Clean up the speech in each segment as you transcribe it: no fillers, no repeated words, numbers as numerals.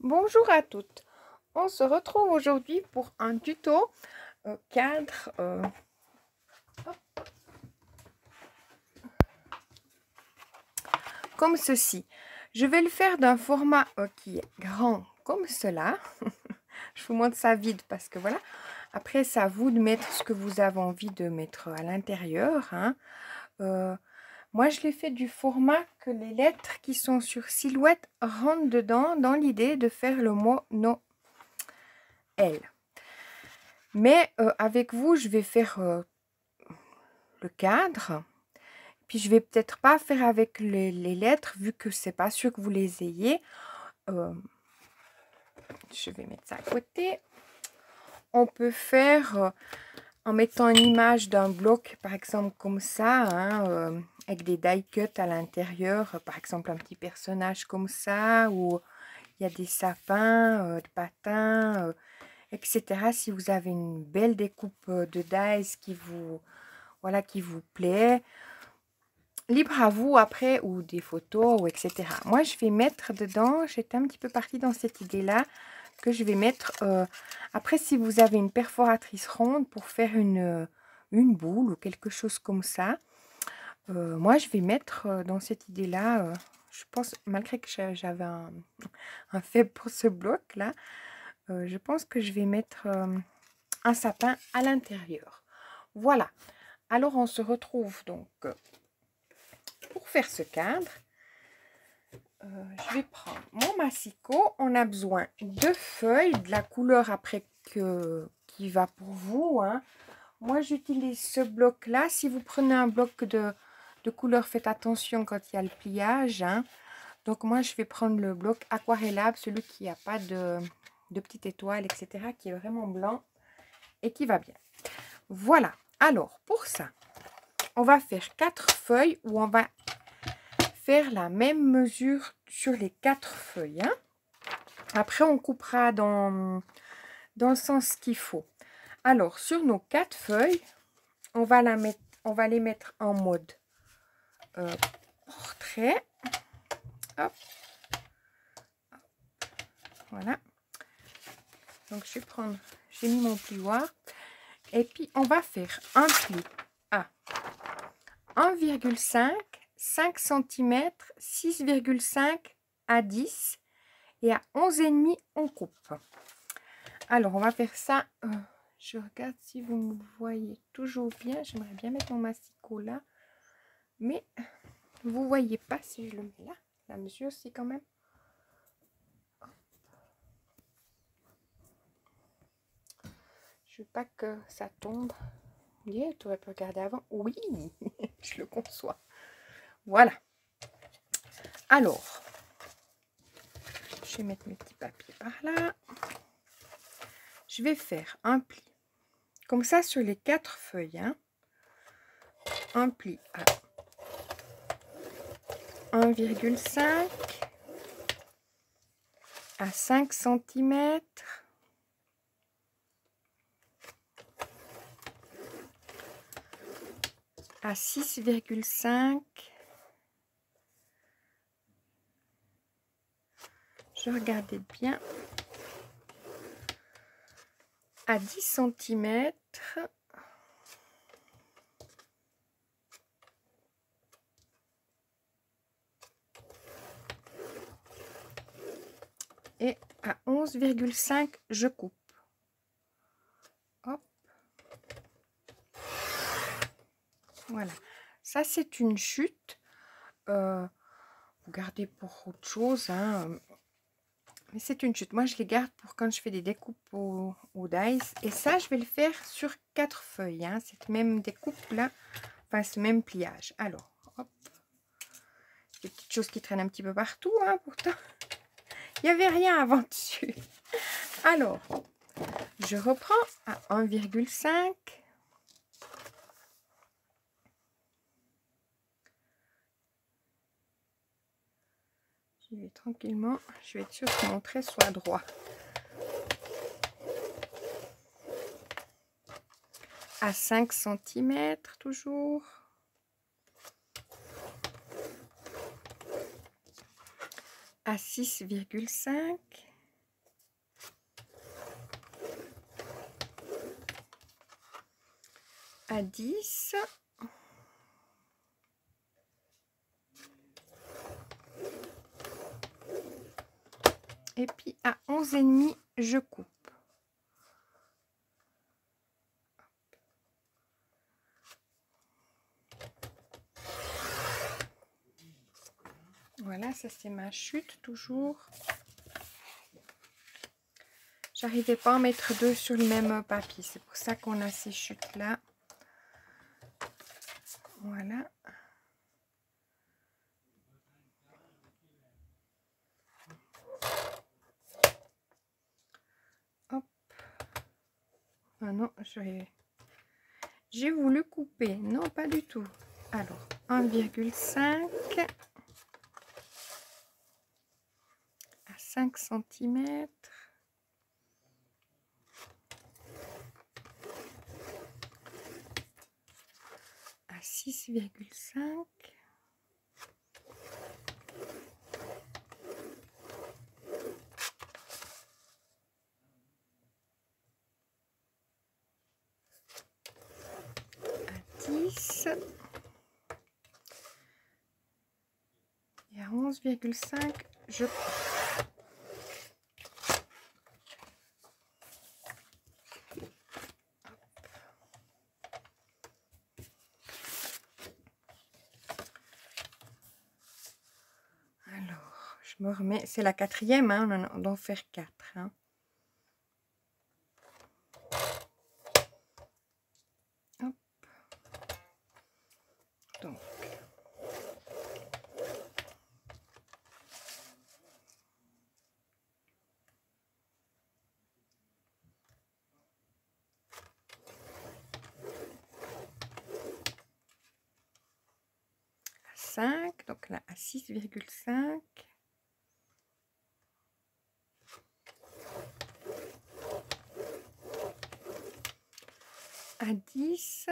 Bonjour à toutes, on se retrouve aujourd'hui pour un tuto cadre comme ceci. Je vais le faire d'un format qui est grand comme cela. Je vous montre ça vide parce que voilà. Après, c'est à vous de mettre ce que vous avez envie de mettre à l'intérieur. Moi, je l'ai fait du format que les lettres qui sont sur silhouette rentrent dedans dans l'idée de faire le mot Noël. Mais avec vous, je vais faire le cadre. Puis je vais peut-être pas faire avec les lettres vu que c'est pas sûr que vous les ayez. Je vais mettre ça à côté. On peut faire en mettant une image d'un bloc, par exemple comme ça, hein, avec des die cuts à l'intérieur. Par exemple un petit personnage comme ça, ou il y a des sapins, des patins, etc. Si vous avez une belle découpe de dies qui vous, voilà, qui vous plaît. Libre à vous après, ou des photos, ou etc. Moi, je vais mettre dedans, j'étais un petit peu partie dans cette idée-là, que je vais mettre, après, si vous avez une perforatrice ronde pour faire une boule ou quelque chose comme ça, moi, je vais mettre dans cette idée-là, je pense, malgré que j'avais un faible pour ce bloc-là, je pense que je vais mettre un sapin à l'intérieur. Voilà. Alors, on se retrouve donc pour faire ce cadre. Je vais prendre mon massicot. On a besoin de feuilles, de la couleur après qui va pour vous. Hein. Moi, j'utilise ce bloc-là. Si vous prenez un bloc de couleur, faites attention quand il y a le pliage. Hein. Donc, moi, je vais prendre le bloc aquarellable, celui qui n'a pas de petites étoiles, etc., qui est vraiment blanc et qui va bien. Voilà. Alors, pour ça, on va faire 4 feuilles où on va faire la même mesure sur les 4 feuilles. Hein. Après, on coupera dans le sens qu'il faut. Alors, sur nos 4 feuilles, on va les mettre en mode portrait. Hop. Voilà. Donc, je vais prendre, j'ai mis mon plioir. Et puis, on va faire un pli à 1,5, 5 cm, 6,5 à 10 et à 11,5 on coupe. Alors, on va faire ça. Je regarde si vous me voyez toujours bien. J'aimerais bien mettre mon massicot là. Mais vous ne voyez pas si je le mets là. La mesure, c'est quand même. Je veux pas que ça tombe. Yeah, tu aurais pu regarder avant. Oui, je le conçois. Voilà. Alors, je vais mettre mes petits papiers par là. Je vais faire un pli. Comme ça sur les 4 feuilles. Hein. Un pli à 1,5 à 5 cm à 6,5. Je regardais bien. À 10 cm. Et à 11,5, je coupe. Hop. Voilà. Ça, c'est une chute. Vous gardez pour autre chose. Hein. Mais c'est une chute. Moi, je les garde pour quand je fais des découpes au dice. Et ça, je vais le faire sur 4 feuilles. Hein. Cette même découpe-là. Enfin, ce même pliage. Alors, hop. Des petites choses qui traînent un petit peu partout. Hein, pourtant, il n'y avait rien avant dessus. Alors, je reprends à 1,5. J'y vais tranquillement. Je vais être sûre que mon trait soit droit. À 5 cm toujours. À 6,5. à 10. Et puis à 11,5, je coupe. Voilà, ça c'est ma chute toujours. J'arrivais pas à en mettre deux sur le même papier. C'est pour ça qu'on a ces chutes là. Voilà. Hop. Ah non, j'ai voulu couper. Non, pas du tout. Alors, 1,5 à 5 cm. À 6,5. À 10. Et à 11,5, je coupe. Alors, je me remets. C'est la quatrième, hein, on doit en faire 4. Hein. Hop. Donc. À 5, donc là à 6,5. À 10.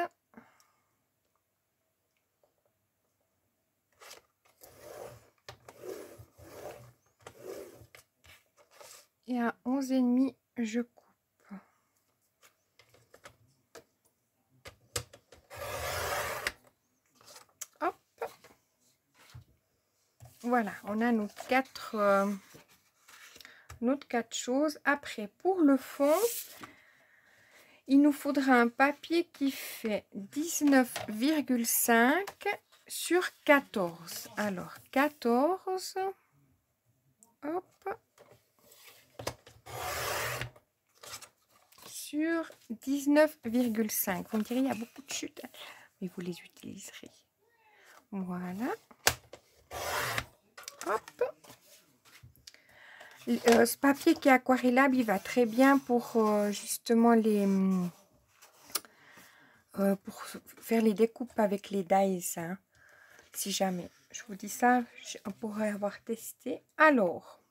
Et à 11,5, je coupe. Hop. Voilà, on a nos quatre choses. Après, pour le fond, il nous faudra un papier qui fait 19,5 sur 14. Alors, 14. Hop. Sur 19,5. Vous me direz, il y a beaucoup de chutes, mais vous les utiliserez. Voilà. Hop. Ce papier qui est aquarellable, il va très bien pour justement les... pour faire les découpes avec les dies. Hein, si jamais. Je vous dis ça, on pourrait avoir testé. Alors,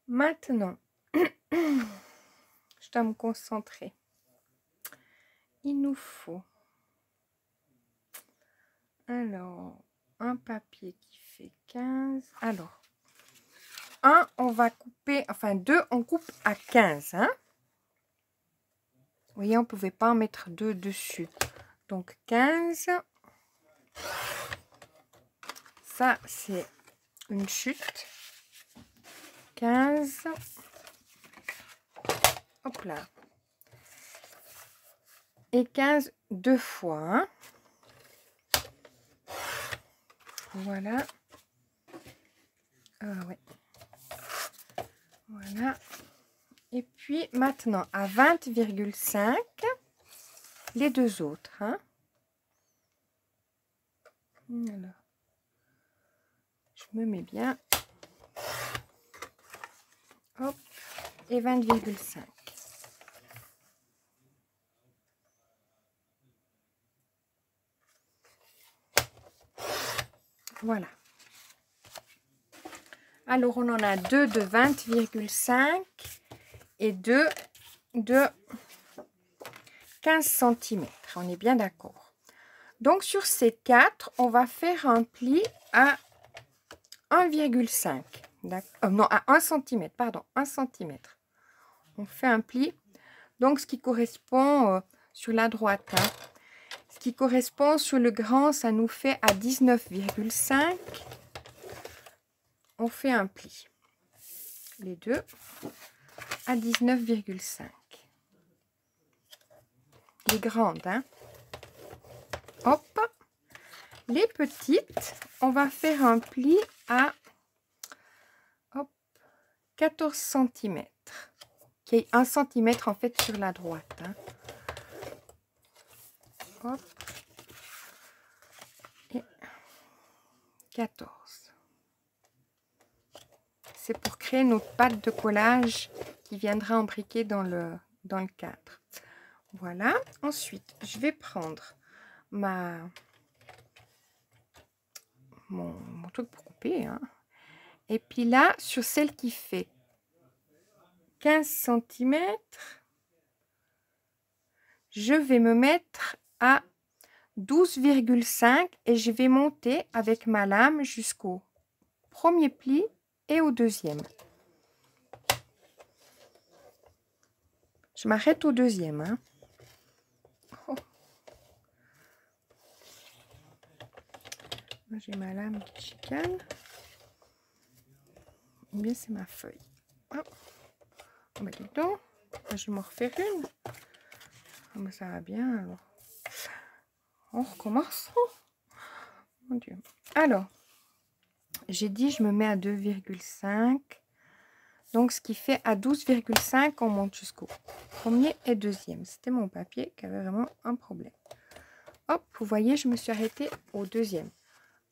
maintenant, je dois me concentrer. Il nous faut... Alors, un papier qui fait 15. Alors, un, on va couper, enfin 2, on coupe à 15. Hein. Vous voyez, on ne pouvait pas en mettre 2 dessus. Donc 15. Ça, c'est une chute. 15. Hop là. Et 15 deux fois. Hein. Voilà. Ouais. Voilà. Et puis maintenant à 20,5 les deux autres. Hein. Alors, je me mets bien. Hop. Et 20,5. Voilà. Alors, on en a 2 de 20,5 et 2 de 15 cm. On est bien d'accord. Donc, sur ces 4, on va faire un pli à 1,5. Non, à 1 cm, pardon, 1 cm. On fait un pli. Donc, ce qui correspond sur la droite. Hein. Ce qui correspond sur le grand, ça nous fait à 19,5. On fait un pli. Les deux à 19,5. Les grandes, hein. Hop. Les petites, on va faire un pli à 14 cm. Qui est 1 cm en fait sur la droite. Hein. Hop. Et 14. C'est pour créer notre pâte de collage qui viendra embriquer dans le cadre. Voilà. Ensuite, je vais prendre mon truc pour couper. Hein. Et puis là, sur celle qui fait 15 cm, je vais me mettre à 12,5 et je vais monter avec ma lame jusqu'au premier pli et au deuxième. Je m'arrête au deuxième. Hein. Oh. J'ai ma lame qui chicane. Ou bien c'est ma feuille. Oh. Bah, dis donc, je vais m'en refaire une. Oh, bah, ça va bien alors. On recommence. Oh. Mon Dieu. Alors, j'ai dit je me mets à 2,5. Donc, ce qui fait à 12,5, on monte jusqu'au premier et deuxième. C'était mon papier qui avait vraiment un problème. Hop, vous voyez, je me suis arrêtée au deuxième.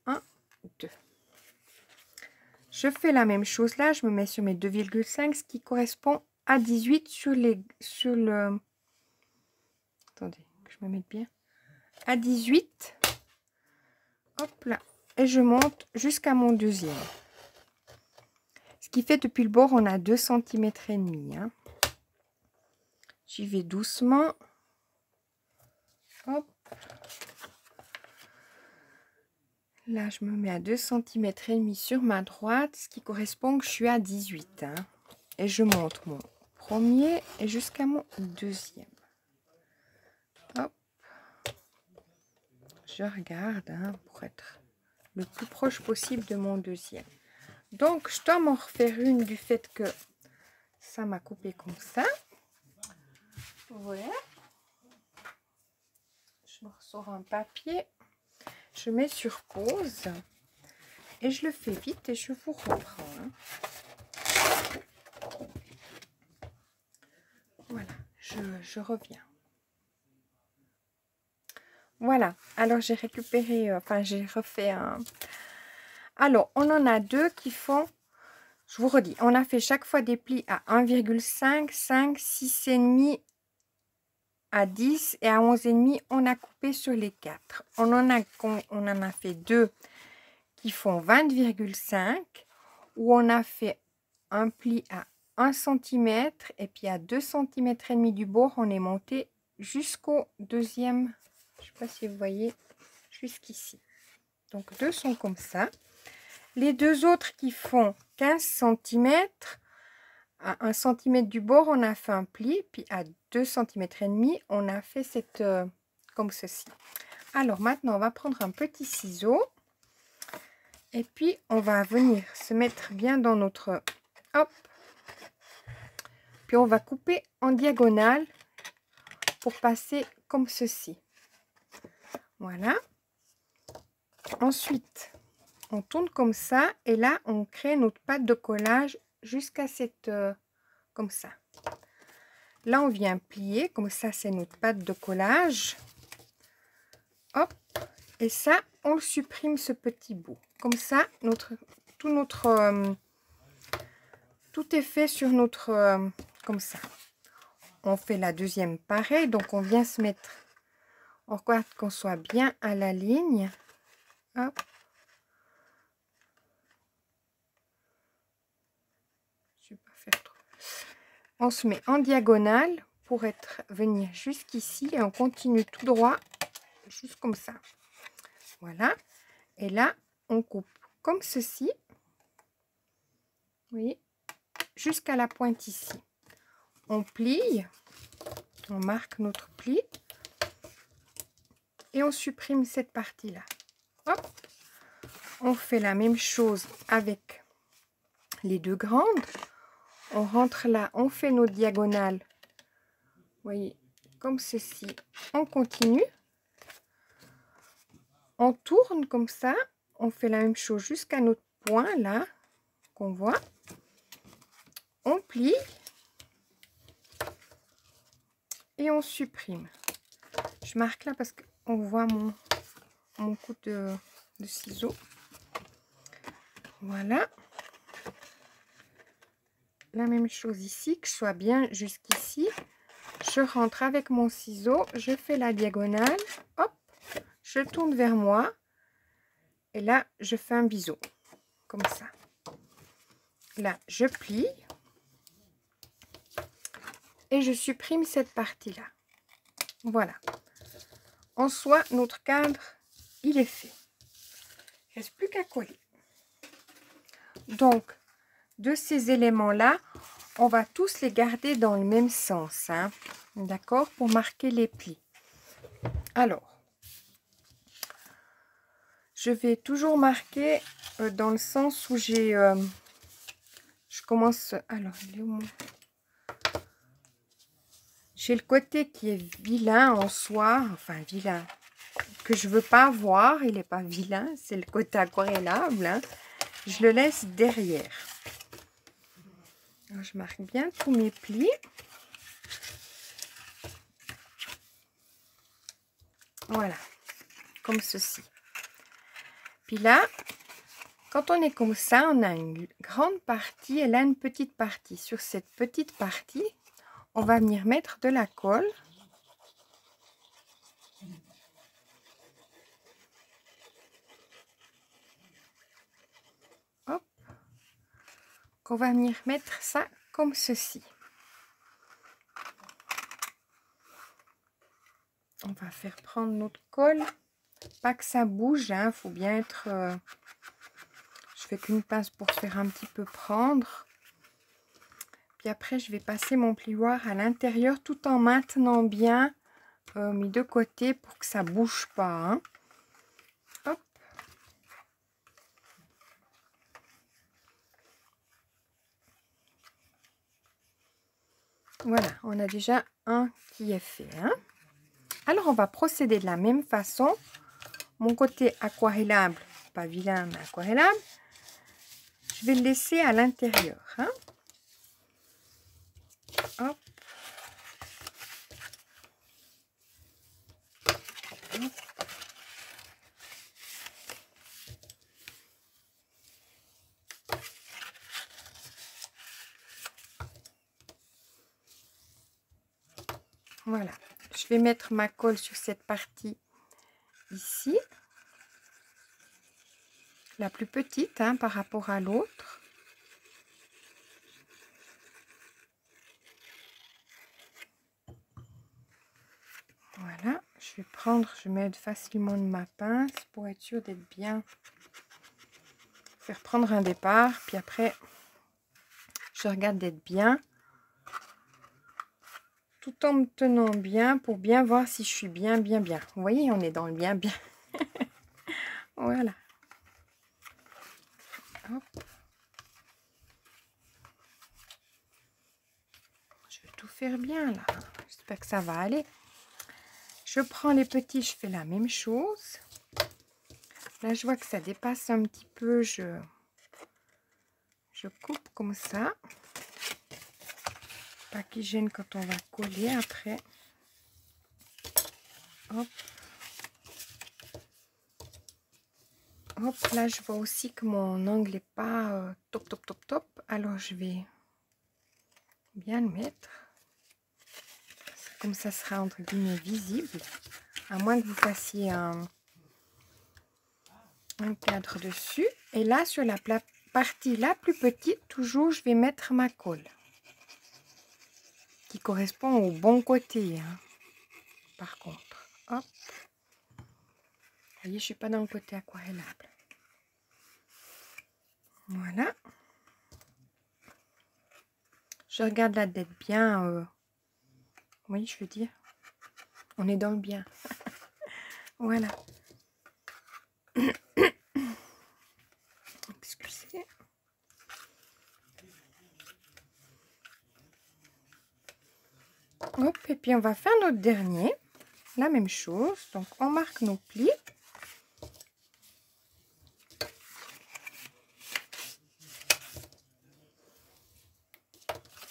1, 2. Je fais la même chose là. Je me mets sur mes 2,5, ce qui correspond à 18 sur le... Attendez, que je me mette bien. À 18. Hop là. Et je monte jusqu'à mon deuxième. Ce qui fait depuis le bord, on a 2 cm et demi. Hein. J'y vais doucement. Hop. Là, je me mets à 2 cm et demi sur ma droite, ce qui correspond que je suis à 18. Hein. Et je monte mon premier et jusqu'à mon deuxième. Hop. Je regarde hein, pour être le plus proche possible de mon deuxième. Donc, je dois m'en refaire une du fait que ça m'a coupé comme ça. Voilà. Je me ressors un papier. Je mets sur pause. Et je le fais vite et je vous reprends. Hein. Voilà, je reviens. Voilà, alors j'ai récupéré, j'ai refait un... Alors, on en a deux qui font, je vous redis, on a fait chaque fois des plis à 1,5, 5, 6,5, à 10 et à 11,5, on a coupé sur les 4. On en a fait deux qui font 20,5, où on a fait un pli à 1 cm et puis à 2 cm et demi du bord, on est monté jusqu'au deuxième, je ne sais pas si vous voyez, jusqu'ici. Donc deux sont comme ça. Les deux autres qui font 15 cm, à 1 cm du bord, on a fait un pli, puis à 2 cm et demi, on a fait cette comme ceci. Alors maintenant, on va prendre un petit ciseau et puis on va venir se mettre bien dans notre... Hop. Puis on va couper en diagonale pour passer comme ceci. Voilà. Ensuite, on tourne comme ça et là, on crée notre pâte de collage jusqu'à cette... comme ça. Là, on vient plier. Comme ça, c'est notre pâte de collage. Hop. Et ça, on le supprime, ce petit bout. Comme ça, tout est fait sur notre... comme ça. On fait la deuxième pareil. Donc, on vient se mettre... On regarde qu'on soit bien à la ligne. Hop. Je vais pas faire trop. On se met en diagonale pour venir jusqu'ici et on continue tout droit, juste comme ça. Voilà. Et là, on coupe comme ceci. Vous voyez, jusqu'à la pointe ici. On plie, on marque notre pli, et on supprime cette partie-là. Hop. On fait la même chose avec les deux grandes. On rentre là, on fait nos diagonales. Vous voyez, comme ceci. On continue. On tourne comme ça. On fait la même chose jusqu'à notre point là, qu'on voit. On plie. Et on supprime. Je marque là parce qu'on voit mon coup de ciseau. Voilà. La même chose ici, que je sois bien jusqu'ici. Je rentre avec mon ciseau, je fais la diagonale, hop, je tourne vers moi. Et là, je fais un biseau, comme ça. Là, je plie. Et je supprime cette partie-là. Voilà. En soi, notre cadre, il est fait. Il ne reste plus qu'à coller. Donc, de ces éléments-là, on va tous les garder dans le même sens. Hein, d'accord? Pour marquer les plis. Alors, je vais toujours marquer dans le sens où j'ai... je commence... Alors, il est où mon... J'ai le côté qui est vilain en soi. Enfin, vilain. Que je veux pas voir. Il n'est pas vilain. C'est le côté aquarellable. Hein. Je le laisse derrière. Alors, je marque bien tous mes plis. Voilà. Comme ceci. Puis là, quand on est comme ça, on a une grande partie et là une petite partie. Sur cette petite partie, on va venir mettre de la colle. Hop. On va venir mettre ça comme ceci. On va faire prendre notre colle. Pas que ça bouge, hein. Faut bien être... je fais qu'une pince pour faire un petit peu prendre. Puis après, je vais passer mon plioir à l'intérieur tout en maintenant bien mes deux côtés pour que ça bouge pas. Hein. Hop. Voilà, on a déjà un qui est fait. Hein. Alors, on va procéder de la même façon. Mon côté aquarellable, pas vilain, mais aquarellable, je vais le laisser à l'intérieur. Hein. Hop. Hop. Voilà, je vais mettre ma colle sur cette partie ici, la plus petite hein, par rapport à l'autre. Voilà, je vais prendre, je vais mettre facilement de ma pince pour être sûr d'être bien. Faire prendre un départ, puis après, je regarde d'être bien. Tout en me tenant bien pour bien voir si je suis bien. Vous voyez, on est dans le bien. Voilà. Hop. Je vais tout faire bien là. J'espère que ça va aller. Je prends les petits, je fais la même chose. Là, je vois que ça dépasse un petit peu. Je coupe comme ça. Pas qu'il gêne quand on va coller après. Hop. Hop, là je vois aussi que mon angle n'est pas top. Alors je vais bien le mettre. Comme ça sera entre guillemets visible. À moins que vous fassiez un cadre dessus. Et là sur la partie la plus petite, toujours je vais mettre ma colle. Qui correspond au bon côté. Hein. Par contre. Hop. Vous voyez, je suis pas dans le côté aquarellable. Voilà. Je regarde là d'être bien. Oui, je veux dire. On est dans le bien. Voilà. Excusez. Hop, et puis on va faire notre dernier. La même chose. Donc on marque nos plis.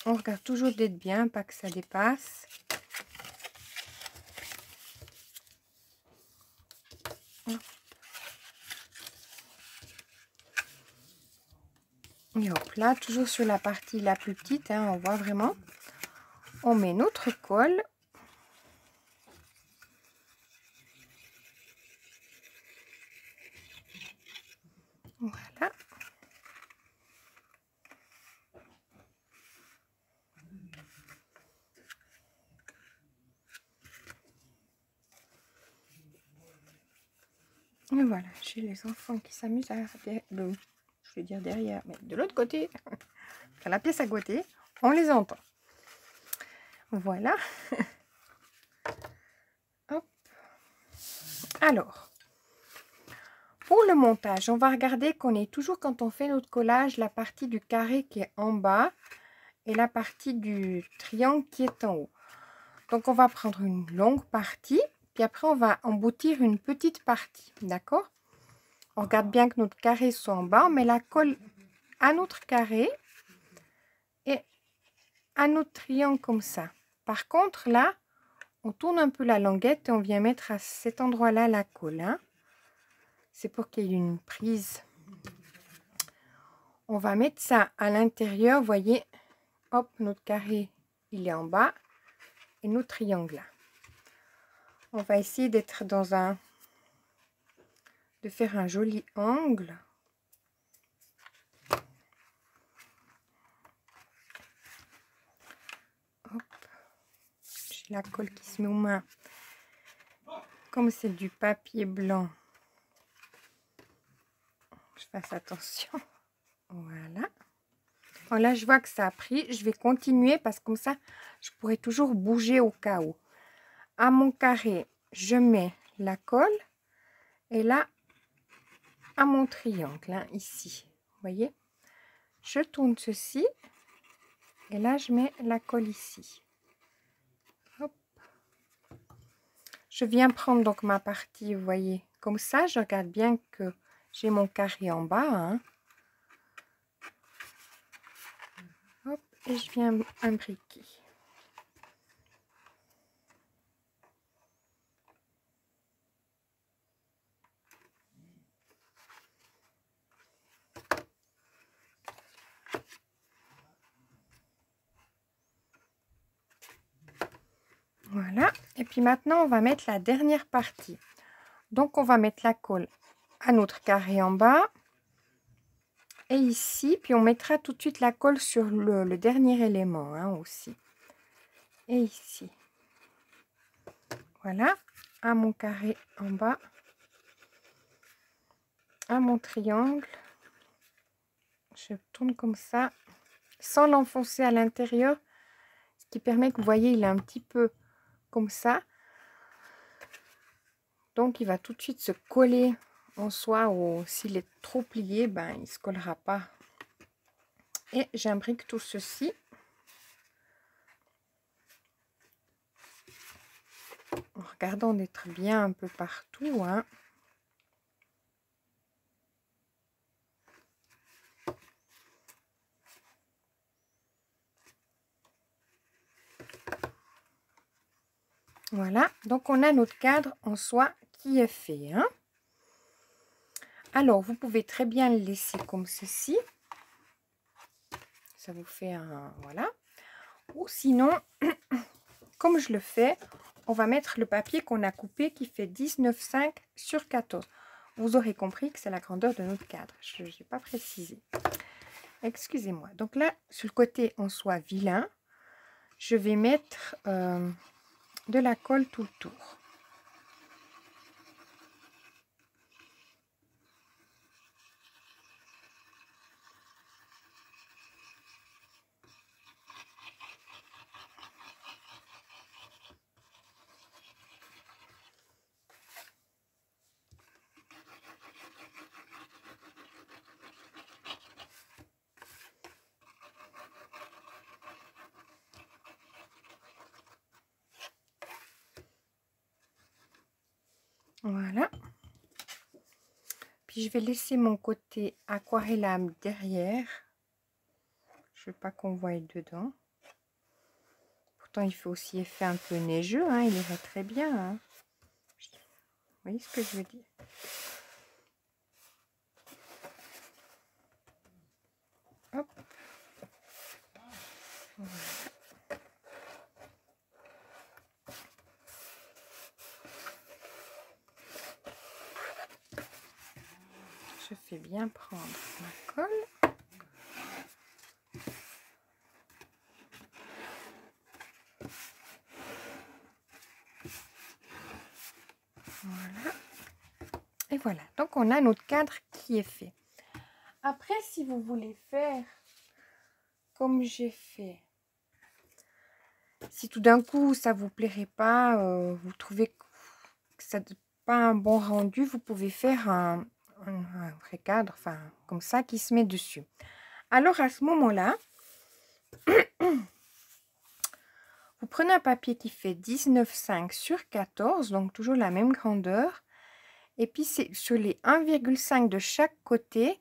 On regarde toujours d'être bien, pas que ça dépasse. Et hop là, toujours sur la partie la plus petite, hein, on voit vraiment. On met notre colle. Voilà. Et voilà, j'ai les enfants qui s'amusent à je vais dire derrière, mais de l'autre côté, à la pièce à côté, on les entend. Voilà. Hop. Alors, pour le montage, on va regarder qu'on est toujours, quand on fait notre collage, la partie du carré qui est en bas et la partie du triangle qui est en haut. Donc, on va prendre une longue partie, puis après, on va emboutir une petite partie, d'accord? On regarde bien que notre carré soit en bas, on met la colle à notre carré et à notre triangle comme ça. Par contre, là, on tourne un peu la languette et on vient mettre à cet endroit-là la colle. Hein. C'est pour qu'il y ait une prise. On va mettre ça à l'intérieur, vous voyez, hop, notre carré, il est en bas et notre triangle là. On va essayer d'être dans un... de faire un joli angle. Hop. J'ai la colle qui se met aux mains. Comme c'est du papier blanc, je fasse attention. Voilà. Bon, là, je vois que ça a pris. Je vais continuer parce que comme ça, je pourrais toujours bouger au cas où. À mon carré, je mets la colle. Et là, à mon triangle, hein, ici. Vous voyez? Je tourne ceci. Et là, je mets la colle ici. Hop. Je viens prendre donc ma partie, vous voyez. Comme ça, je regarde bien que j'ai mon carré en bas. Hein. Hop, et je viens imbriquer. Voilà, et puis maintenant on va mettre la dernière partie. Donc on va mettre la colle à notre carré en bas et ici, puis on mettra tout de suite la colle sur le dernier élément hein, aussi. Et ici. Voilà, à mon carré en bas, à mon triangle. Je tourne comme ça, sans l'enfoncer à l'intérieur, ce qui permet que vous voyez, il est un petit peu comme ça. Donc il va tout de suite se coller en soi, ou s'il est trop plié, ben il ne se collera pas. Et j'imbrique tout ceci. En regardant d'être bien un peu partout. Hein. Voilà, donc on a notre cadre en soie qui est fait. Hein. Alors, vous pouvez très bien le laisser comme ceci. Ça vous fait un... Voilà. Ou sinon, comme je le fais, on va mettre le papier qu'on a coupé qui fait 19,5 sur 14. Vous aurez compris que c'est la grandeur de notre cadre. Je n'ai pas précisé. Excusez-moi. Donc là, sur le côté en soie vilain, je vais mettre de la colle tout le tour. Voilà. Puis je vais laisser mon côté aquarellable derrière. Je ne veux pas qu'on voie dedans. Pourtant, il fait aussi effet un peu neigeux. Hein, il irait très bien. Hein. Vous voyez ce que je veux dire? Hop. Voilà. Je fais bien prendre ma colle. Voilà. Et voilà. Donc, on a notre cadre qui est fait. Après, si vous voulez faire comme j'ai fait, si tout d'un coup, ça vous plairait pas, vous trouvez que ça n'a pas un bon rendu, vous pouvez faire un vrai cadre, enfin, comme ça, qui se met dessus. Alors, à ce moment-là, vous prenez un papier qui fait 19,5 sur 14, donc toujours la même grandeur. Et puis, c'est sur les 1,5 de chaque côté,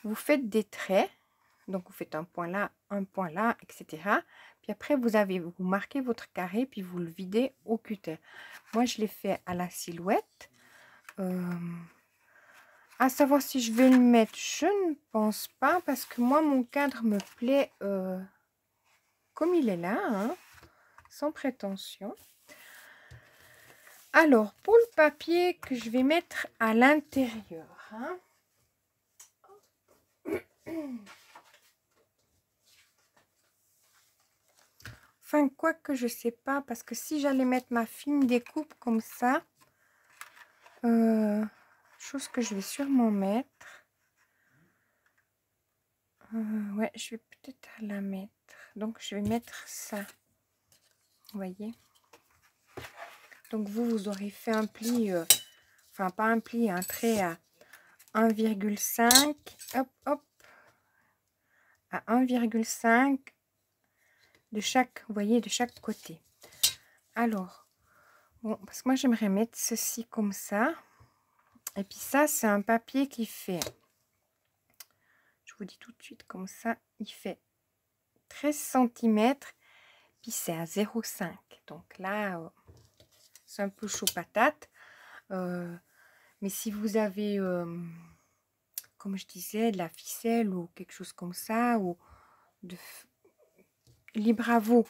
vous faites des traits. Donc, vous faites un point là, etc. Puis après, vous marquez votre carré, puis vous le videz au cutter. Moi, je l'ai fait à la silhouette. À savoir si je vais le mettre, je ne pense pas, parce que moi, mon cadre me plaît comme il est là, hein, sans prétention. Alors, pour le papier que je vais mettre à l'intérieur, hein, enfin, quoi que je sais pas, parce que si j'allais mettre ma fine découpe comme ça, chose que je vais sûrement mettre, ouais, je vais peut-être la mettre. Donc, je vais mettre ça, vous voyez. Donc, vous aurez fait un pli, enfin, pas un pli, un trait à 1,5, hop, hop, à 1,5 de chaque, vous voyez, de chaque côté. Alors, bon, parce que moi, j'aimerais mettre ceci comme ça. Et puis ça, c'est un papier qui fait, je vous dis tout de suite comme ça, il fait 13 cm, puis c'est à 0,5. Donc là, c'est un peu chaud patate. Mais si vous avez, comme je disais, de la ficelle ou quelque chose comme ça, ou de libre à vous.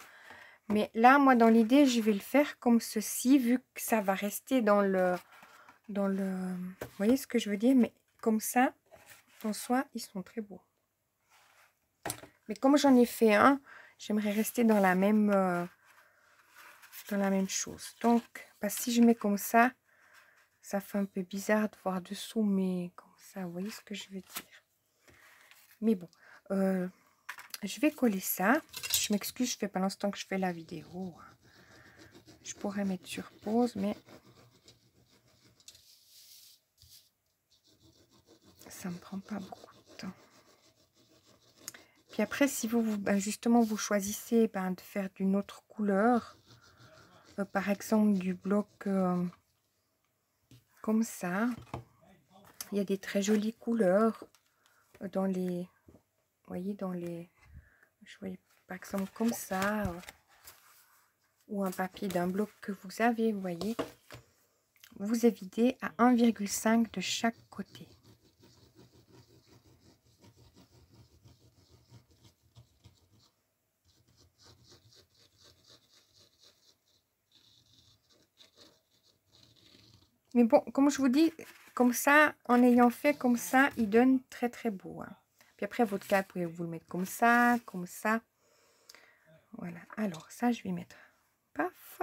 Mais là, moi, dans l'idée, je vais le faire comme ceci, vu que ça va rester dans le... Vous voyez ce que je veux dire? Mais comme ça, en soi, ils sont très beaux. Mais comme j'en ai fait un, j'aimerais rester dans la même chose. Donc, parce que si je mets comme ça fait un peu bizarre de voir dessous, mais comme ça, vous voyez ce que je veux dire? Mais bon, je vais coller ça. Je m'excuse, je fais pendant ce temps que je fais la vidéo. Je pourrais mettre sur pause, mais ça me prend pas beaucoup de temps. Puis après, si justement vous choisissez de faire d'une autre couleur, par exemple du bloc comme ça, il y a des très jolies couleurs dans les, vous voyez, dans les, je voyais par exemple comme ça, ou un papier d'un bloc que vous avez, vous voyez, vous évidez à 1,5 de chaque côté. Mais bon, comme je vous dis, comme ça, en ayant fait comme ça, il donne très très beau. Hein. Puis après, votre cadre, vous pouvez vous le mettre comme ça, comme ça. Voilà. Alors, ça, je vais mettre. Paf.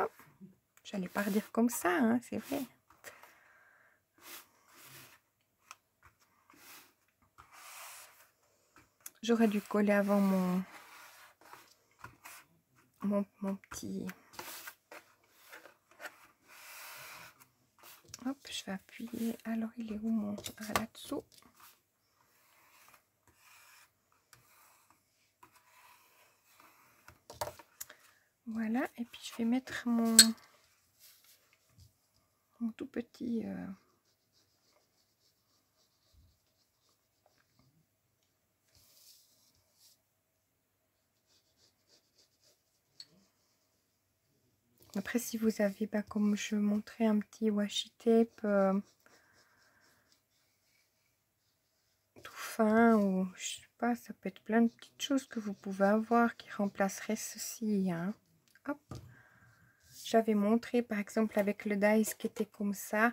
J'allais pas redire comme ça, hein, c'est vrai. J'aurais dû coller avant mon petit... Hop, je vais appuyer. Alors, il est où mon... Ah, là-dessous. Voilà, et puis je vais mettre mon mon tout petit... Après, si vous avez, bah, comme je montrais, un petit washi tape tout fin, ou je sais pas, ça peut être plein de petites choses que vous pouvez avoir qui remplaceraient ceci. Hein. Hop. J'avais montré, par exemple, avec le dice qui était comme ça,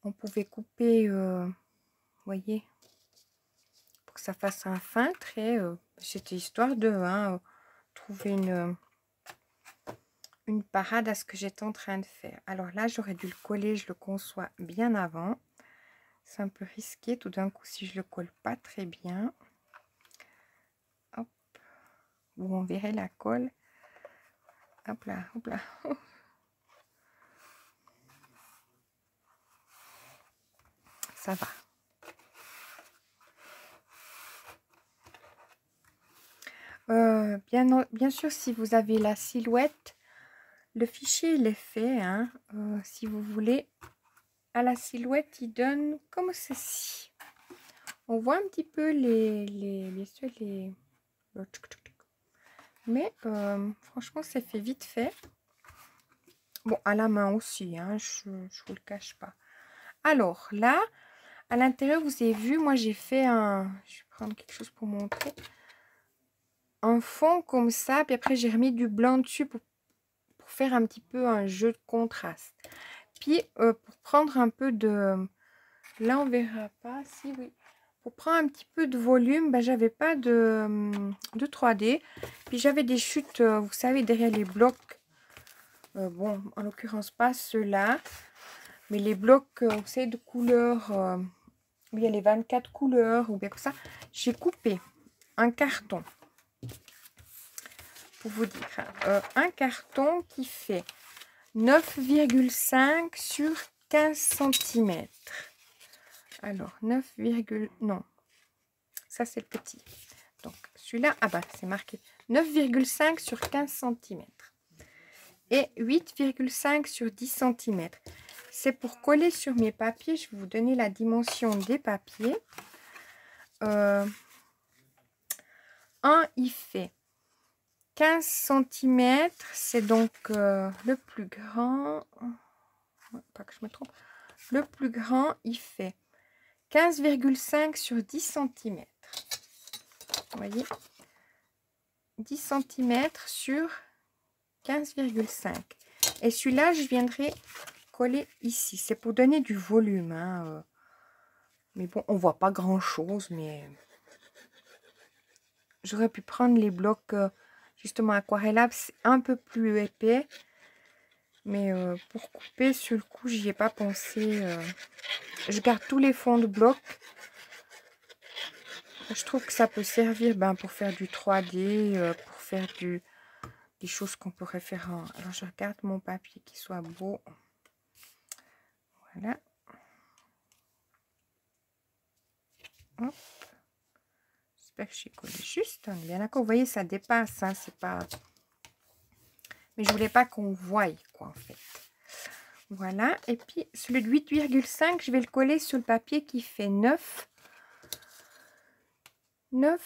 on pouvait couper, voyez, pour que ça fasse un fin trait. C'était histoire de trouver une parade à ce que j'étais en train de faire. Alors là, j'aurais dû le coller, je le conçois bien avant. C'est un peu risqué tout d'un coup si je le colle pas très bien. Hop. Ou on verrait la colle. Hop là, hop là. Ça va. Bien sûr, si vous avez la silhouette, le fichier il est fait. Hein, si vous voulez, à la silhouette, il donne comme ceci. On voit un petit peu mais franchement, c'est fait vite fait. Bon, à la main aussi, hein, je vous le cache pas. Alors là, à l'intérieur, vous avez vu, moi j'ai fait un... Je vais prendre quelque chose pour montrer. Un fond comme ça, puis après j'ai remis du blanc dessus pour faire un petit peu un jeu de contraste. Puis pour prendre un peu de... Là on verra pas, si oui. Pour prendre un petit peu de volume, ben, j'avais pas de 3D. Puis j'avais des chutes, vous savez, derrière les blocs. Bon, en l'occurrence pas ceux-là. Mais les blocs, vous savez, de couleurs, où il y a les 24 couleurs, ou bien comme ça. J'ai coupé un carton. Pour vous dire, un carton qui fait 9,5 sur 15 cm. Alors, 9, non. Ça, c'est le petit. Donc, celui-là, ah bah, c'est marqué 9,5 sur 15 cm. Et 8,5 sur 10 cm. C'est pour coller sur mes papiers. Je vais vous donner la dimension des papiers. Un, il fait 15 cm. C'est donc le plus grand. Pas que je me trompe. Le plus grand, il fait 15,5 sur 10 cm. Vous voyez, 10 cm sur 15,5. Et celui-là, je viendrai coller ici. C'est pour donner du volume. Hein. Mais bon, on voit pas grand-chose. Mais j'aurais pu prendre les blocs, justement, aquarellables. C'est un peu plus épais. Mais pour couper, sur le coup, j'y ai pas pensé. Je garde tous les fonds de blocs. Je trouve que ça peut servir pour faire du 3D, pour faire des choses qu'on pourrait faire en... Alors, je regarde mon papier qui soit beau. Voilà. Hop. J'espère que j'ai collé juste. On est bien d'accord. Vous voyez, ça dépasse. Hein, c'est pas... Mais je voulais pas qu'on voie, quoi, en fait. Voilà. Et puis, celui de 8,5, je vais le coller sur le papier qui fait 9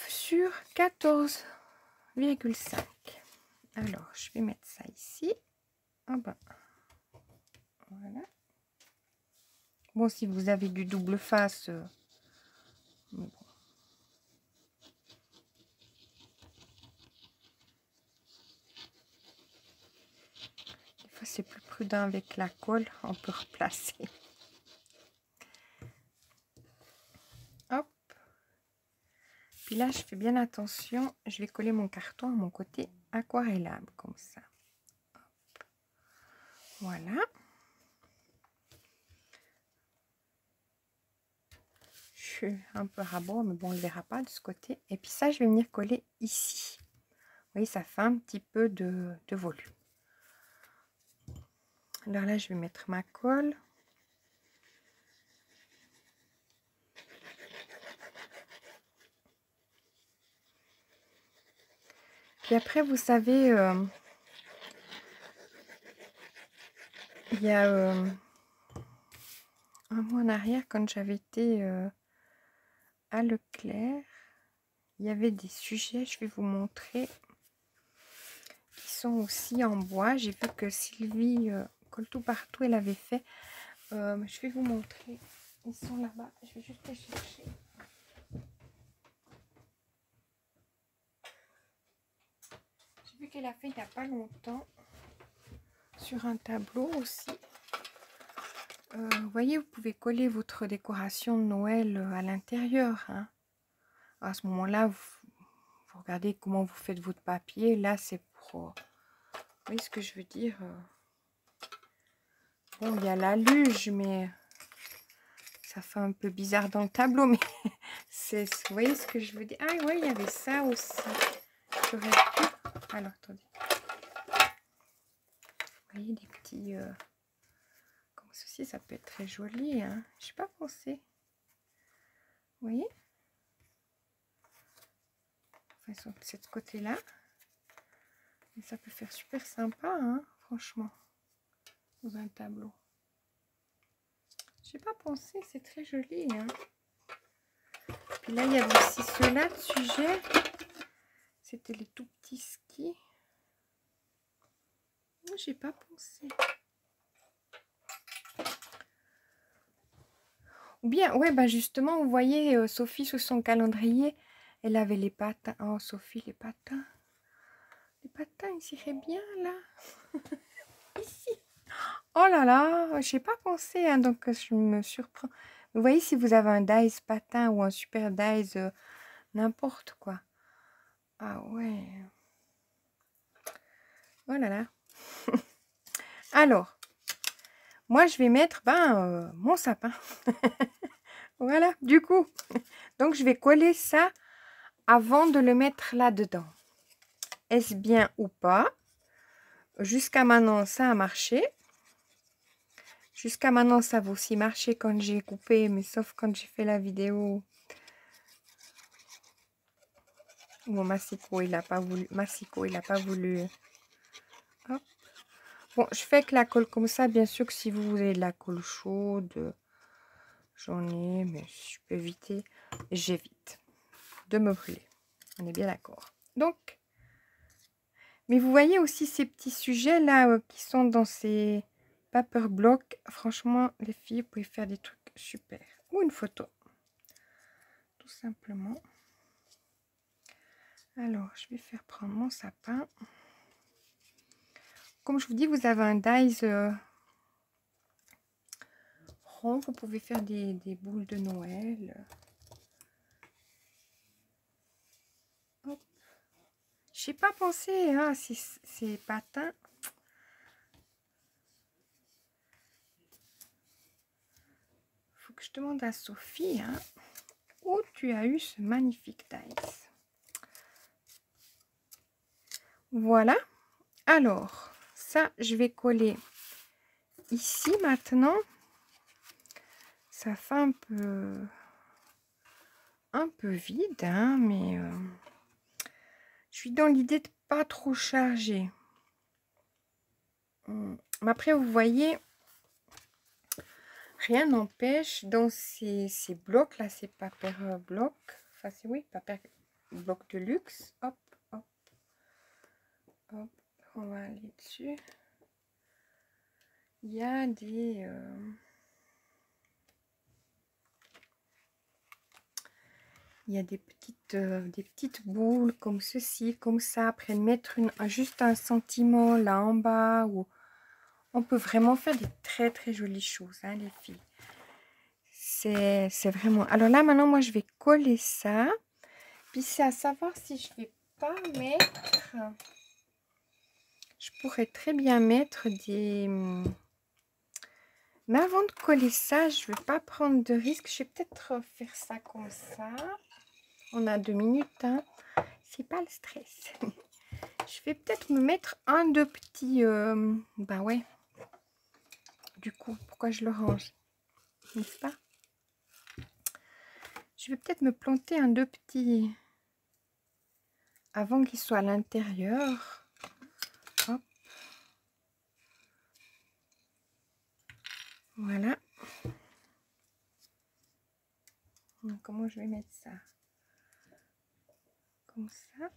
sur 14,5. Alors, je vais mettre ça ici. Ah ben, voilà. Bon, si vous avez du double face, mais bon. Des fois, c'est plus prudent avec la colle. On peut replacer. Hop. Puis là, je fais bien attention. Je vais coller mon carton à mon côté aquarellable, comme ça. Hop. Voilà. Je suis un peu rabot, mais bon, on ne le verra pas de ce côté. Et puis ça, je vais venir coller ici. Vous voyez, ça fait un petit peu de volume. Alors là, je vais mettre ma colle. Puis après, vous savez, il y a un mois en arrière, quand j'avais été à Leclerc, il y avait des sujets, je vais vous montrer, qui sont aussi en bois. J'ai vu que Sylvie Colle tout partout, elle avait fait. Je vais vous montrer. Ils sont là-bas. Je vais juste les chercher. J'ai vu qu'elle a fait il n'y a pas longtemps. Sur un tableau aussi. Vous voyez, vous pouvez coller votre décoration de Noël à l'intérieur. Hein. À ce moment-là, vous regardez comment vous faites votre papier. Là, c'est pour... vous voyez ce que je veux dire? Bon, il y a la luge, mais ça fait un peu bizarre dans le tableau. Mais vous voyez ce que je veux dire? Ah oui, il y avait ça aussi. J'aurais pu... Alors, attendez. Vous voyez, des petits... comme ceci, ça peut être très joli. Hein. Je n'ai pas pensé. Vous voyez? Enfin, ils sont de ce côté-là. Et ça peut faire super sympa, hein, franchement, dans un tableau. J'ai pas pensé, c'est très joli. Hein. Puis là, il y avait aussi ceux-là de sujet. C'était les tout petits skis. J'ai pas pensé. Ou bien, ouais, bah justement, vous voyez, Sophie sur son calendrier, elle avait les patins. Oh, Sophie, les patins. Les patins, ils iraient bien là. Ici. Oh là là, j'ai pas pensé, hein, donc je me surprends. Vous voyez, si vous avez un dice patin ou un super dice, n'importe quoi. Ah ouais. Oh là là. Alors, moi, je vais mettre mon sapin. Voilà, du coup. Donc, je vais coller ça avant de le mettre là-dedans. Est-ce bien ou pas? Jusqu'à maintenant, ça a marché. Jusqu'à maintenant, ça va aussi marcher quand j'ai coupé, mais sauf quand j'ai fait la vidéo. Bon, Massiko, il n'a pas voulu. Massiko, il n'a pas voulu. Hop. Bon, je fais que la colle comme ça. Bien sûr que si vous avez de la colle chaude, j'en ai, mais je peux éviter. J'évite de me brûler. On est bien d'accord. Donc, mais vous voyez aussi ces petits sujets là qui sont dans ces paper blocks. Franchement, les filles, vous pouvez faire des trucs super. Ou une photo. Tout simplement. Alors, je vais faire prendre mon sapin. Comme je vous dis, vous avez un dies rond. Vous pouvez faire des boules de Noël. Hop. Je n'ai pas pensé à ces patins. Faut que je demande à Sophie hein, où tu as eu ce magnifique dice. Voilà. Alors, ça, je vais coller ici maintenant. Ça fait un peu vide, hein, mais je suis dans l'idée de pas trop charger. Mais après, vous voyez, rien n'empêche dans ces blocs là, ces paper blocs. Enfin, c'est oui, paper bloc de luxe. Hop, hop, hop. On va aller dessus. Il y a des il y a des petites boules comme ceci, comme ça. Après mettre juste un sentiment là en bas. Ou on peut vraiment faire des très très jolies choses, hein, les filles. C'est vraiment... Alors là, maintenant, moi, je vais coller ça. Puis c'est à savoir si je vais pas mettre... Je pourrais très bien mettre des... Mais avant de coller ça, je ne vais pas prendre de risque. Je vais peut-être faire ça comme ça. On a 2 minutes, hein. C'est pas le stress. Je vais peut-être me mettre un de petits... bah ouais. Du coup, pourquoi je le range? N'est-ce pas? Je vais peut-être me planter un de petits... Avant qu'il soit à l'intérieur. Hop. Voilà. Comment je vais mettre ça? Comme ça.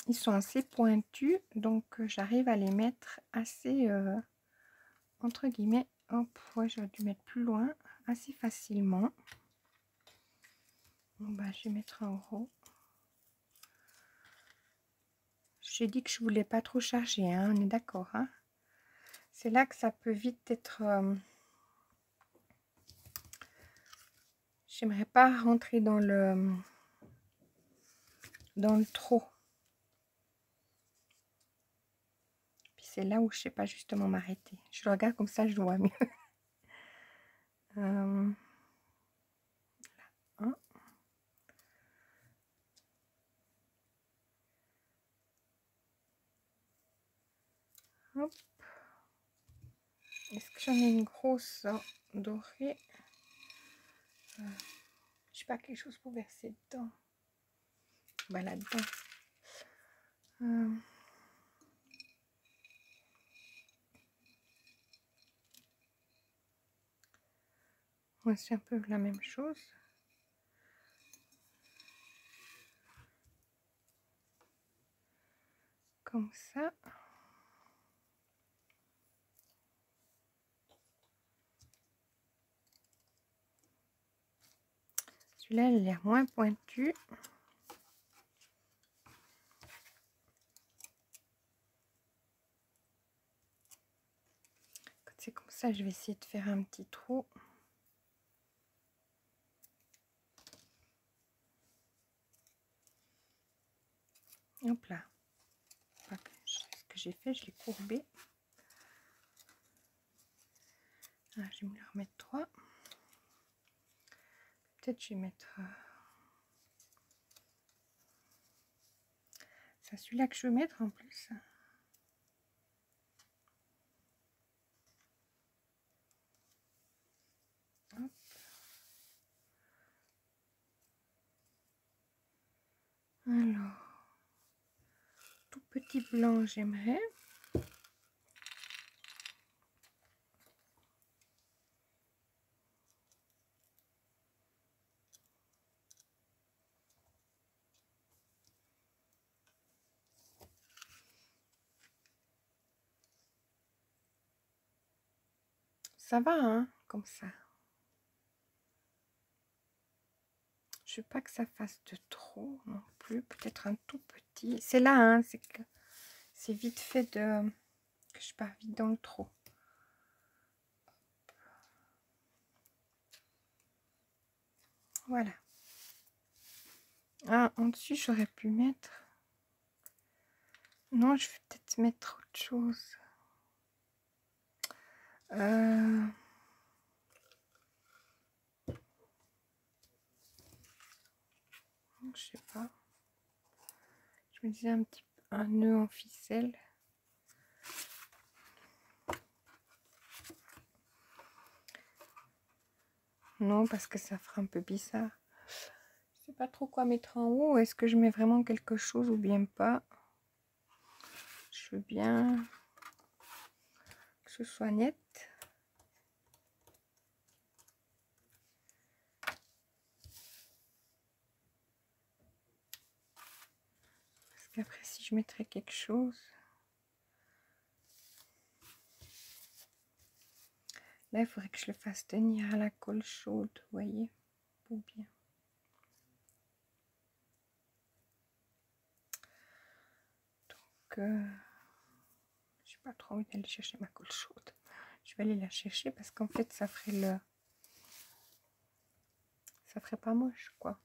Ils sont assez pointus, donc j'arrive à les mettre assez, entre guillemets, hop, ouais, j'aurais dû mettre plus loin, assez facilement. Bon, bah, je vais mettre en haut. J'ai dit que je voulais pas trop charger, hein, on est d'accord, hein? C'est là que ça peut vite être... J'aimerais pas rentrer dans le trop. Puis c'est là où je sais pas justement m'arrêter. Je le regarde comme ça, je le vois mieux. Là, hein. Hop. Est-ce que j'en ai une grosse dorée? Je sais pas, quelque chose pour verser dedans. Bah là-dedans. Ouais, c'est un peu la même chose. Comme ça. Celui-là, il a l'air moins pointu. Quand c'est comme ça, je vais essayer de faire un petit trou. Hop là. Ce que j'ai fait, je l'ai courbé. Ah, je vais me le remettre 3. Peut-être je vais mettre... C'est celui-là que je veux mettre en plus. Hop. Alors, tout petit blanc, j'aimerais. Ça va, hein, comme ça. Je veux pas que ça fasse de trop non plus. Peut-être un tout petit. C'est là, hein, c'est que c'est vite fait de que je pars vite dans le trou. Voilà. Ah, en dessus, j'aurais pu mettre... Non, je vais peut-être mettre autre chose. Je sais pas. Je me disais un nœud en ficelle. Non, parce que ça fera un peu bizarre. Je sais pas trop quoi mettre en haut. Est-ce que je mets vraiment quelque chose ou bien pas? Je veux bien que ce soit net. Parce qu'après, si je mettrais quelque chose... Là, il faudrait que je le fasse tenir à la colle chaude, vous voyez, pour bien. Donc, je n'ai pas trop envie d'aller chercher ma colle chaude. Je vais aller la chercher parce qu'en fait, ça ferait le... Ça ferait pas moche, quoi.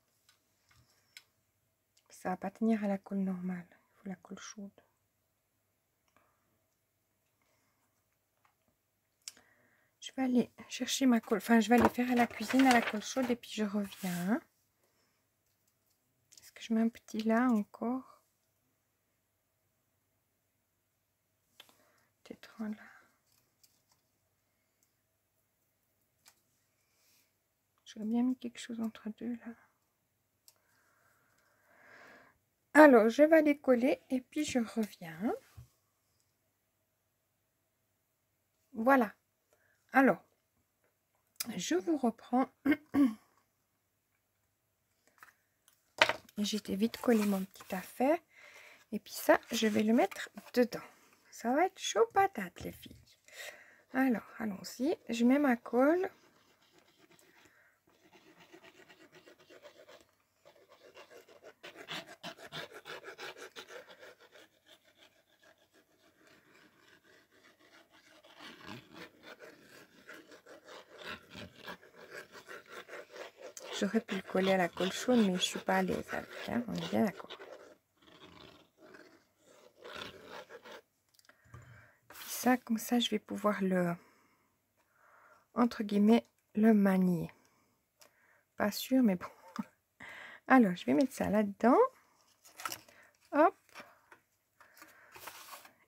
Ça va pas tenir à la colle normale. Il faut la colle chaude. Je vais aller chercher ma colle. Enfin, je vais aller faire à la cuisine à la colle chaude et puis je reviens. Est-ce que je mets un petit là encore? Peut-être un là. J'aurais bien mis quelque chose entre deux là. Alors, je vais aller coller et puis je reviens. Voilà. Alors, je vous reprends. Et j'étais vite collé mon petit affaire. Et puis ça, je vais le mettre dedans. Ça va être chaud patate, les filles. Alors, allons-y. Je mets ma colle. J'aurais pu le coller à la colle chaude, mais je suis pas à l'aise avec. Hein, on est bien d'accord. Puis ça, comme ça, je vais pouvoir le, entre guillemets, le manier. Pas sûr, mais bon. Alors, je vais mettre ça là-dedans. Hop.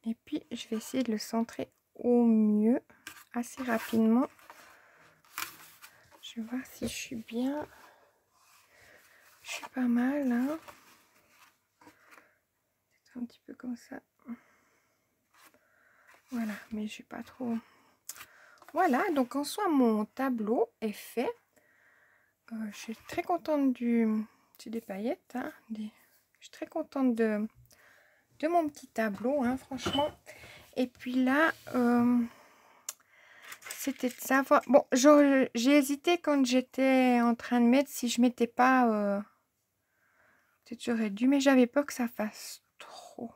Et puis, je vais essayer de le centrer au mieux, assez rapidement. Je vais voir si je suis bien. Je suis pas mal, hein. Un petit peu comme ça. Voilà, mais je suis pas trop. Voilà, donc en soi, mon tableau est fait. Je suis très contente du... C'est des paillettes, hein. Je suis très contente de mon petit tableau, hein, franchement. Et puis là, c'était de savoir... Bon, j'ai hésité quand j'étais en train de mettre si je mettais pas... Peut-être j'aurais dû, mais j'avais peur que ça fasse trop.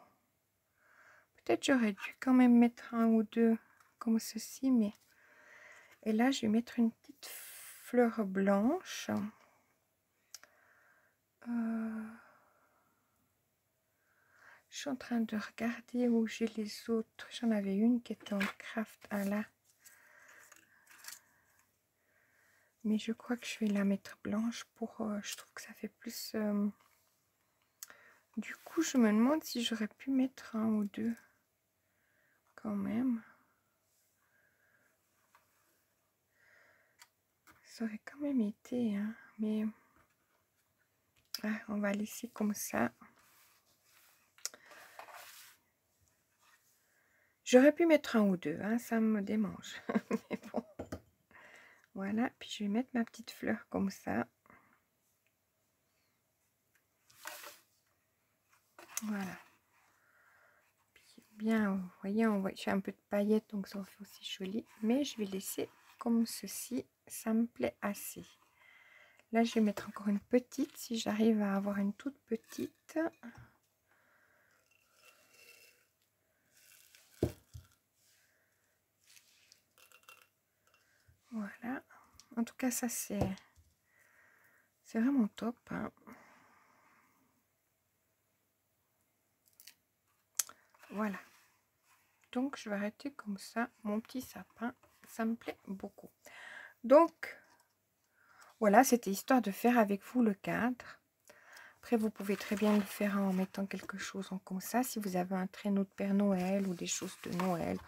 Peut-être j'aurais dû quand même mettre un ou deux comme ceci, mais... Et là, je vais mettre une petite fleur blanche. Je suis en train de regarder où j'ai les autres. J'en avais une qui était en craft à là. Mais je crois que je vais la mettre blanche pour... je trouve que ça fait plus... Du coup, je me demande si j'aurais pu mettre un ou deux. Quand même. Ça aurait quand même été, hein. Mais... Ah, on va laisser comme ça. J'aurais pu mettre un ou deux, hein, ça me démange. Mais bon. Voilà, puis je vais mettre ma petite fleur comme ça. Voilà. Puis bien, vous voyez, je fais un peu de paillettes, donc ça fait aussi joli. Mais je vais laisser comme ceci, ça me plaît assez. Là, je vais mettre encore une petite, si j'arrive à avoir une toute petite. Voilà. En tout cas, ça, c'est vraiment top, hein. Voilà. Donc, je vais arrêter comme ça mon petit sapin. Ça me plaît beaucoup. Donc, voilà, c'était histoire de faire avec vous le cadre. Après, vous pouvez très bien le faire en mettant quelque chose en comme ça. Si vous avez un traîneau de Père Noël ou des choses de Noël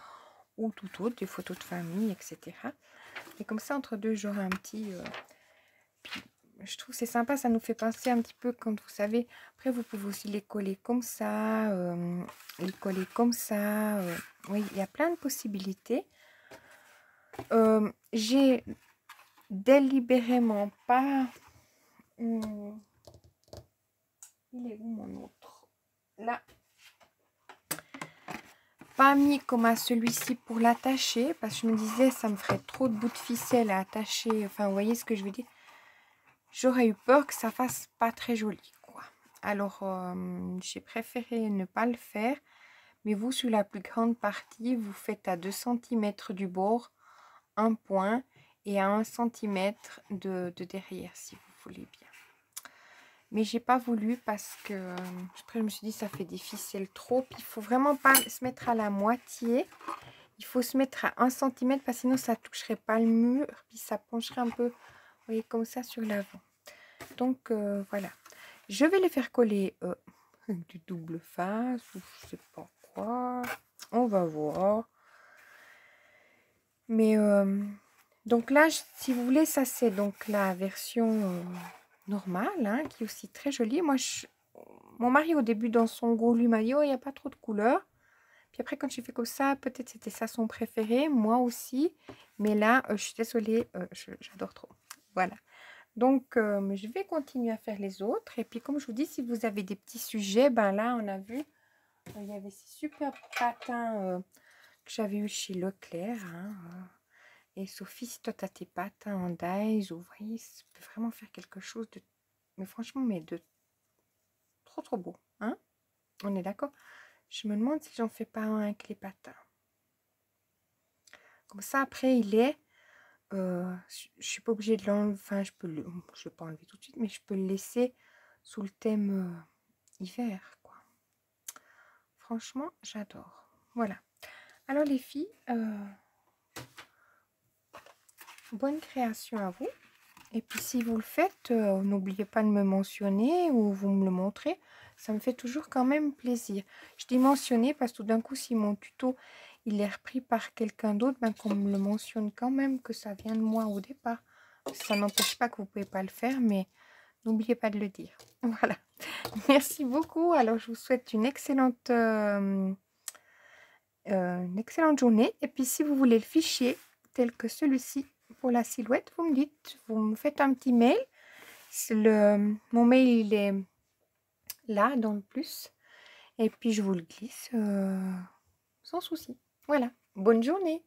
ou tout autre, des photos de famille, etc. Et comme ça, entre deux, j'aurai un petit... puis, je trouve c'est sympa, ça nous fait penser un petit peu quand vous savez. Après, vous pouvez aussi les coller comme ça, les coller comme ça. Oui, il y a plein de possibilités. J'ai délibérément pas... il est où mon autre? Là. Pas mis comme à celui-ci pour l'attacher, parce que je me disais, ça me ferait trop de bouts de ficelle à attacher. Enfin, vous voyez ce que je veux dire? J'aurais eu peur que ça fasse pas très joli, quoi. Alors, j'ai préféré ne pas le faire. Mais vous, sur la plus grande partie, vous faites à 2 cm du bord un point et à 1 cm de derrière, si vous voulez bien. Mais j'ai pas voulu parce que après je me suis dit ça fait des ficelles trop. Puis il faut vraiment pas se mettre à la moitié. Il faut se mettre à 1 cm parce que sinon ça toucherait pas le mur. Puis ça pencherait un peu, vous voyez, comme ça sur l'avant. Donc voilà. Je vais les faire coller du double face ou je sais pas quoi. On va voir. Mais donc là, si vous voulez, ça c'est donc la version normale, hein, qui est aussi très jolie. Moi, mon mari au début dans son goût, lui m'a dit, oh, il n'y a pas trop de couleurs. Puis après, quand j'ai fait comme ça, peut-être c'était ça son préféré, moi aussi. Mais là, je suis désolée, j'adore trop. Voilà. Donc, je vais continuer à faire les autres. Et puis, comme je vous dis, si vous avez des petits sujets, ben là, on a vu, il y avait ces super patins que j'avais eu chez Leclerc. Hein, et Sophie, si toi, tu as tes patins en dies, vous voyez, ça peut vraiment faire quelque chose de... Mais franchement, mais de trop, trop beau. Hein? On est d'accord? Je me demande si j'en fais pas un avec les patins. Comme ça, après, il est... je suis pas obligée de l'enlever. Enfin, je vais pas enlever tout de suite, mais je peux le laisser sous le thème hiver, quoi. Franchement, j'adore. Voilà. Alors, les filles, bonne création à vous. Et puis, si vous le faites, n'oubliez pas de me mentionner ou vous me le montrez. Ça me fait toujours quand même plaisir. Je dis mentionner parce que tout d'un coup, si mon tuto il est repris par quelqu'un d'autre, ben, qu'on me le mentionne quand même, que ça vient de moi au départ. Ça n'empêche pas que vous ne pouvez pas le faire, mais n'oubliez pas de le dire. Voilà. Merci beaucoup. Alors, je vous souhaite une excellente journée. Et puis, si vous voulez le fichier tel que celui-ci pour la silhouette, vous me dites, vous me faites un petit mail. Mon mail, il est là, dans le plus. Et puis, je vous le glisse sans souci. Voilà. Bonne journée.